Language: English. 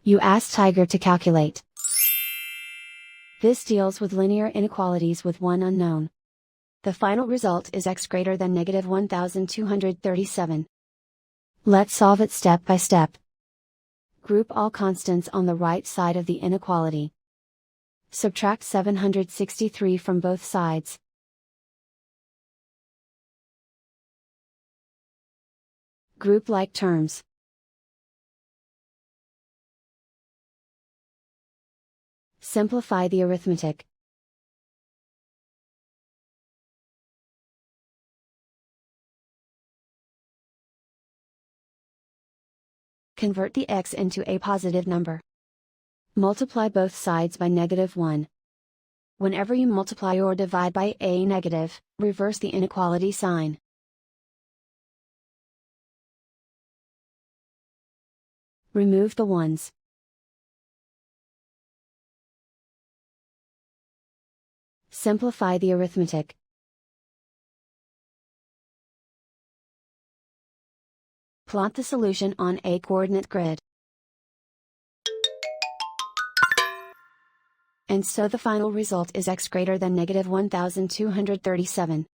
You ask Tiger to calculate. This deals with linear inequalities with one unknown. The final result is x greater than negative 1237. Let's solve it step by step. Group all constants on the right side of the inequality. Subtract 763 from both sides. Group like terms. Simplify the arithmetic. Convert the x into a positive number. Multiply both sides by -1. Whenever you multiply or divide by a negative, reverse the inequality sign. Remove the ones. Simplify the arithmetic. Plot the solution on a coordinate grid. And so the final result is x greater than negative 1237.